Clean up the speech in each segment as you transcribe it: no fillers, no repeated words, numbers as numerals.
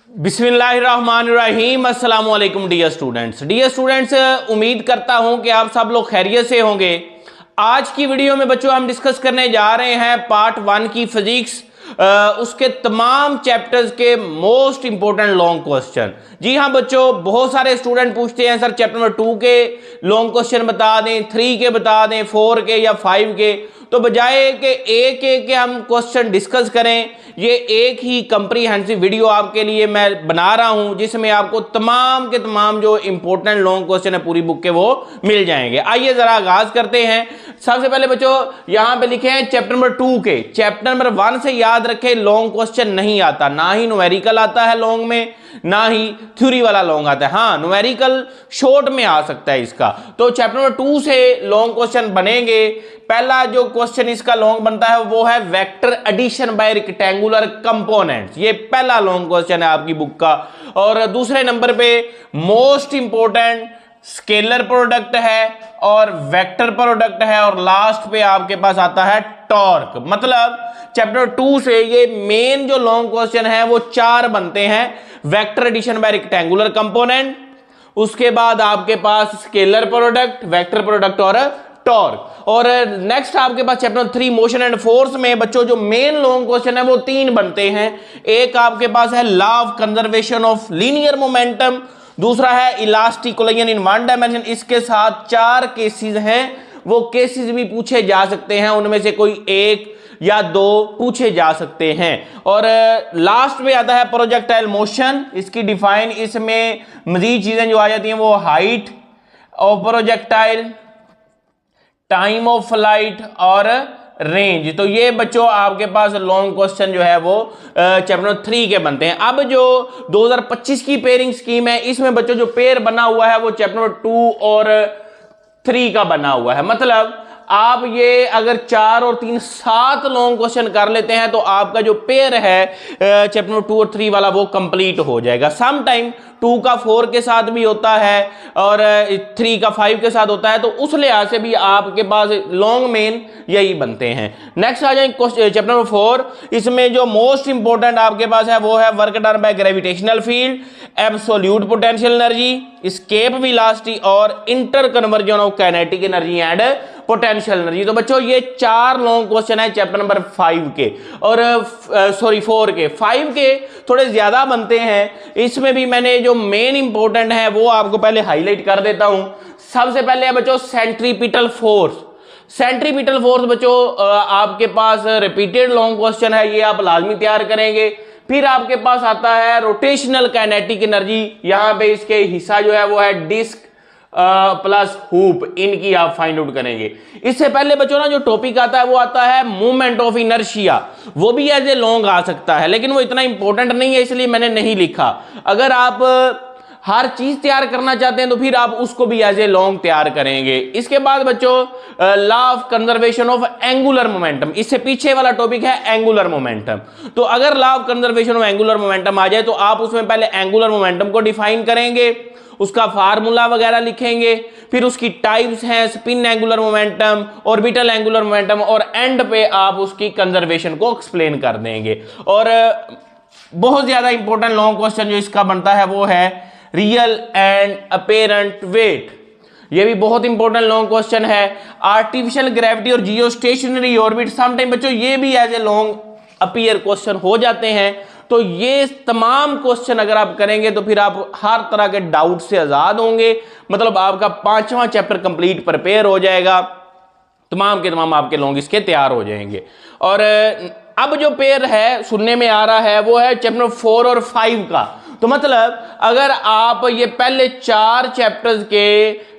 बिस्मिल्लाहिर्रहमानिर्रहीम। अस्सलाम वालेकुम डियर स्टूडेंट्स, उम्मीद करता हूं कि आप सब लोग खैरियत से होंगे। आज की वीडियो में बच्चों हम डिस्कस करने जा रहे हैं पार्ट 1 की फिजिक्स, उसके तमाम चैप्टर्स के मोस्ट इंपॉर्टेंट लॉन्ग क्वेश्चन। जी हाँ बच्चों, बहुत सारे स्टूडेंट पूछते हैं सर चैप्टर नंबर 2 के लॉन्ग क्वेश्चन बता दें, 3 के बता दें, 4 के या 5 के। तो बजाय कि एक एक के हम क्वेश्चन डिस्कस करें, ये एक ही कंप्रीहेंसिव वीडियो आपके लिए मैं बना रहा हूं जिसमें आपको तमाम के तमाम जो इंपॉर्टेंट लॉन्ग क्वेश्चन है पूरी बुक के वो मिल जाएंगे। आइए जरा आगाज करते हैं। सबसे पहले बच्चों यहां पे लिखे हैं चैप्टर नंबर 2 के। चैप्टर नंबर 1 से याद रखें लॉन्ग क्वेश्चन नहीं आता, ना ही न्यूमेरिकल आता है लॉन्ग में, ना ही थ्योरी वाला लॉन्ग आता है। हाँ, न्यूमेरिकल शॉर्ट में आ सकता है इसका। तो चैप्टर नंबर 2 से लॉन्ग क्वेश्चन बनेंगे। पहला जो क्वेश्चन इसका लॉन्ग बनता है वो है vector addition by rectangular components. ये पहला लॉन्ग क्वेश्चन है आपकी बुक का। और दूसरे नंबर पे मोस्ट इंपॉर्टेंट स्केलर प्रोडक्ट है और वेक्टर प्रोडक्ट है, और लास्ट पे आपके पास आता है टॉर्क। मतलब चैप्टर 2 से ये मेन जो लॉन्ग क्वेश्चन है वो 4 बनते हैं। Vector addition by rectangular component, उसके बाद आपके पास स्केलर प्रोडक्ट, वेक्टर प्रोडक्ट और टॉर्क। और नेक्स्ट आपके पास चैप्टर 3 मोशन एंड फोर्स में बच्चों जो मेन लॉन्ग क्वेश्चन है वो 3 बनते हैं। एक आपके पास है law of conservation of linear momentum, दूसरा है elastic collision in one dimension. इसके साथ 4 केसेस हैं, वो केसेस भी पूछे जा सकते हैं, उनमें से कोई एक या 2 पूछे जा सकते हैं। और लास्ट में आता है प्रोजेक्टाइल मोशन। इसकी डिफाइन, इसमें मजीद चीजें जो आ जाती हैं वो height of projectile, time of flight और रेंज। तो ये बच्चों आपके पास लॉन्ग क्वेश्चन जो है वो चैप्टर 3 के बनते हैं। अब जो 2025 की पेयरिंग स्कीम है, इसमें बच्चों जो पेयर बना हुआ है वो चैप्टर 2 और 3 का बना हुआ है। मतलब आप ये अगर 4 और 3 7 लॉन्ग क्वेश्चन कर लेते हैं तो आपका जो पेयर है चैप्टर 2 और 3 वाला वो कंप्लीट हो जाएगा। सम टाइम 2 का 4 के साथ भी होता है और 3 का 5 के साथ होता है, तो उस लिहाज से भी आपके पास लॉन्ग मेन यही बनते हैं। नेक्स्ट आ जाए चैप्टर नंबर 4। इसमें जो मोस्ट इंपॉर्टेंट आपके पास है वो है work done by gravitational field, absolute potential energy, escape velocity और inter conversion of kinetic energy and potential energy. तो बच्चों ये 4 लॉन्ग क्वेश्चन है चैप्टर नंबर 5 के, और 4 के। 5 के थोड़े ज्यादा बनते हैं। इसमें भी मैंने जो मेन इंपॉर्टेंट है वो आपको पहले हाईलाइट कर देता हूं। सबसे पहले है बच्चों सेंट्रीपिटल फोर्स। सेंट्रीपिटल फोर्स बच्चों आपके पास रिपीटेड लॉन्ग क्वेश्चन है, ये आप लाजमी तैयार करेंगे। फिर आपके पास आता है रोटेशनल काइनेटिक एनर्जी। यहां पे इसके हिस्सा जो है वो है डिस्क प्लस हुप, इनकी आप फाइंड आउट करेंगे। इससे पहले बच्चों ना जो टॉपिक आता है वो आता है मूवमेंट ऑफ इनर्शिया। वो भी एज ए लॉन्ग आ सकता है, लेकिन वो इतना इंपॉर्टेंट नहीं है इसलिए मैंने नहीं लिखा। अगर आप हर चीज तैयार करना चाहते हैं तो फिर आप उसको भी एज ए लॉन्ग तैयार करेंगे। इसके बाद बच्चों law of conservation of angular momentum, इससे पीछे वाला टॉपिक है एंगुलर मोमेंटम। तो अगर law of conservation of angular momentum आ जाए तो आप उसमें पहले एंगुलर मोमेंटम को डिफाइन करेंगे, उसका फार्मूला वगैरह लिखेंगे, फिर उसकी टाइप्स हैं spin angular momentum, orbital angular momentum, और एंड पे आप उसकी कंजर्वेशन को एक्सप्लेन कर देंगे। और बहुत ज्यादा इंपॉर्टेंट लॉन्ग क्वेश्चन जो इसका बनता है वो है रियल एंड अपेरेंट वेट। ये भी बहुत इंपॉर्टेंट लॉन्ग क्वेश्चन है। आर्टिफिशियल ग्रेविटी और geostationary orbit, some time बच्चों ये भी as a long appear question हो जाते हैं। तो ये तमाम क्वेश्चन अगर आप करेंगे तो फिर आप हर तरह के डाउट से आजाद होंगे। मतलब आपका 5वां चैप्टर कंप्लीट प्रिपेयर हो जाएगा, तमाम के तमाम आपके लॉन्ग इसके तैयार हो जाएंगे। और अब जो पेयर है सुनने में आ रहा है वो है चैप्टर 4 और 5 का। तो मतलब अगर आप ये पहले 4 चैप्टर्स के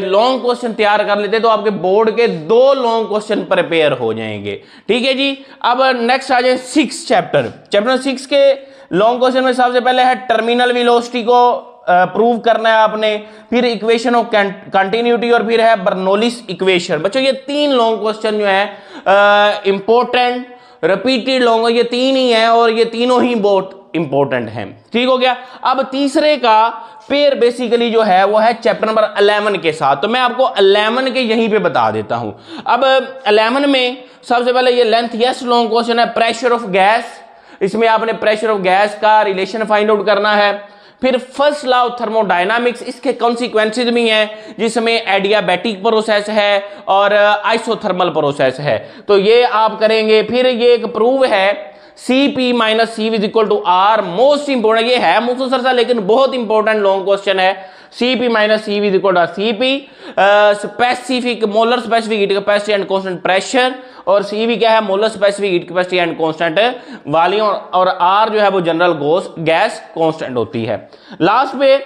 लॉन्ग क्वेश्चन तैयार कर लेते तो आपके बोर्ड के 2 लॉन्ग क्वेश्चन प्रिपेयर हो जाएंगे। ठीक है जी। अब नेक्स्ट आ जाए 6 चैप्टर 6 के लॉन्ग क्वेश्चन में सबसे पहले है टर्मिनल वेलोसिटी को प्रूव करना है आपने, फिर इक्वेशन ऑफ कंटिन्यूटी, और फिर है बर्नौलीस इक्वेशन। बच्चों ये 3 लॉन्ग क्वेश्चन जो है इंपॉर्टेंट रिपीटेड लॉन्ग, ये 3 ही है और ये तीनों ही बहुत इंपॉर्टेंट है। ठीक हो गया। अब तीसरे का पेयर बेसिकली जो है वो है चैप्टर नंबर 11 के साथ। तो मैं आपको 11 के यहीं पे बता देता हूं। अब 11 में सबसे पहले ये लेंथ यस लॉन्ग क्वेश्चन है प्रेशर ऑफ गैस, इसमें आपने प्रेशर ऑफ गैस का रिलेशन फाइंड आउट करना है। फिर फर्स्ट लॉ ऑफ थर्मोडायनामिक्स, इसके कॉन्सिक्वेंसेज भी हैं, जिसमें एडियाबैटिक प्रोसेस है और आइसोथर्मल प्रोसेस है, तो ये आप करेंगे। फिर ये एक प्रूव है Cp minus C is equal to R, most important, ये है मुख्तसर सा लेकिन बहुत इंपॉर्टेंट लॉन्ग क्वेश्चन है। Cp minus C is equal to Cp, specific molar specific heat capacity and constant pressure, और Cv क्या है, molar specific heat capacity and constant volume, और R जो है वो जनरल गैस कांस्टेंट होती है। लास्ट पे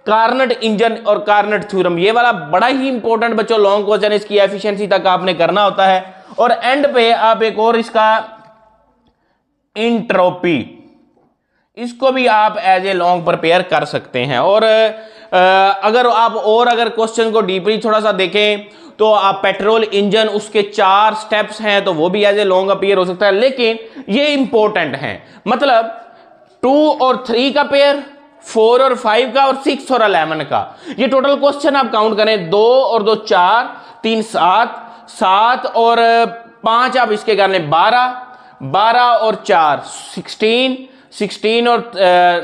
कार्नट इंजन और कार्नट थ्योरम, ये वाला बड़ा ही इंपॉर्टेंट बच्चों लॉन्ग क्वेश्चन, इसकी एफिशिएंसी तक आपने करना होता है। और एंड पे आप एक और इसका इंट्रोपी, इसको भी आप एज ए लॉन्ग प्रिपेयर कर सकते हैं। और अगर क्वेश्चन को डीपली थोड़ा सा देखें तो आप पेट्रोल इंजन, उसके 4 स्टेप्स हैं, तो वो भी एज ए लॉन्ग अपीयर हो सकता है, लेकिन ये इंपॉर्टेंट है, मतलब 2 और 3 का पेयर, 4 और 5 का, और 6 और 11 का। ये टोटल क्वेश्चन आप काउंट करें, 2 और 2 4, 3 7, 7 और 5 आप इसके करने 12, 12 और 4 16, 16 और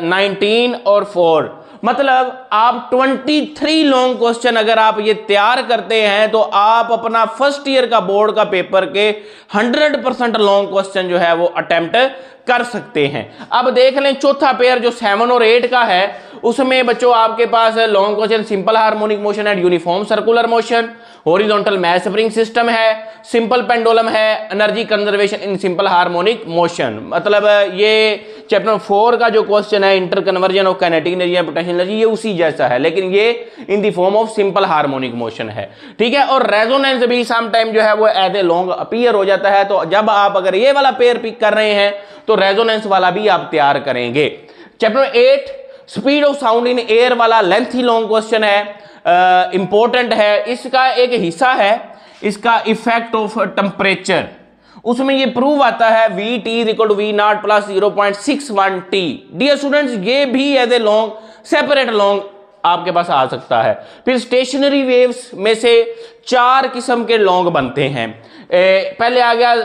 19 और 4, मतलब आप 23 लॉन्ग क्वेश्चन अगर आप ये तैयार करते हैं तो आप अपना फर्स्ट ईयर का बोर्ड का पेपर के 100% लॉन्ग क्वेश्चन जो है वो अटेम्प्ट कर सकते हैं। अब देख लें चौथा पेयर जो 7 और 8 का है, उसमें बच्चों आपके पास long question simple harmonic motion and uniform circular motion, horizontal mass spring system है, सिंपल पेंडुलम है, energy conservation in simple harmonic motion. मतलब ये चैप्टर 4 का जो क्वेश्चन है inter conversion of kinetic energy and potential energy, ये उसी जैसा है, लेकिन ये in the form of simple harmonic motion है, ठीक है। और रेजोनेंस भी सम टाइम जो है वो एज ए लॉन्ग अपीयर हो जाता है, तो जब आप अगर ये वाला पेयर पिक कर रहे हैं तो रेजोनेंस वाला भी आप तैयार करेंगे। Chapter 8 speed of sound in air वाला लेंथी लॉन्ग क्वेश्चन है, इंपॉर्टेंट है। इसका एक हिस्सा है इसका इफेक्ट ऑफ टेम्परेचर, उसमें ये प्रूव आता है Vt is equal to V not plus 0.61 T। Dear students, ये भी as a long separate long आपके पास आ सकता है। फिर स्टेशनरी वेव्स में से 4 किस्म के लॉन्ग बनते हैं। पहले आ गया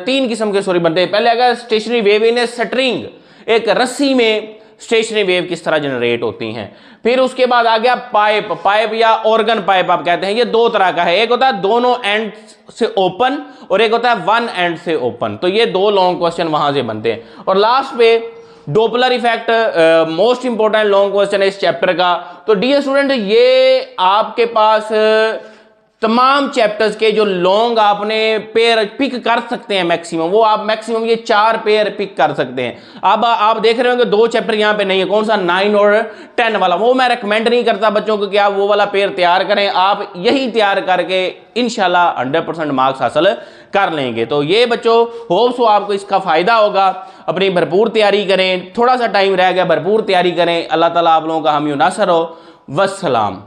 3 किस्म के सॉरी बनते हैं। पहले आ गया stationary wave in a string, एक रस्सी में स्टेशनरी वेव किस तरह जनरेट होती हैं। फिर उसके बाद आ गया पाइप या ऑर्गन पाइप आप कहते हैं, ये 2 तरह का है, एक होता है दोनों एंड से ओपन और एक होता है वन एंड से ओपन, तो ये 2 लॉन्ग क्वेश्चन वहां से बनते हैं। और लास्ट पे Doppler effect, most important long question है इस चैप्टर का। तो डियर स्टूडेंट, ये आपके पास तमाम चैप्टर्स के जो लॉन्ग आपने पेयर पिक कर सकते हैं मैक्सिमम, वो आप मैक्सिमम ये 4 पेयर पिक कर सकते हैं। अब आप देख रहे होंगे 2 चैप्टर यहाँ पे नहीं है, कौन सा 9 और 10 वाला, वो मैं रेकमेंड नहीं करता बच्चों को कि आप वो वाला पेयर तैयार करें। आप यही तैयार करके इंशाल्लाह 100% मार्क्स हासिल कर लेंगे। तो ये बच्चों होप सो आपको इसका फायदा होगा। अपनी भरपूर तैयारी करें, थोड़ा सा टाइम रह गया, भरपूर तैयारी करें। अल्लाह ताला आप लोगों का हामी नासर हो। वस्सलाम।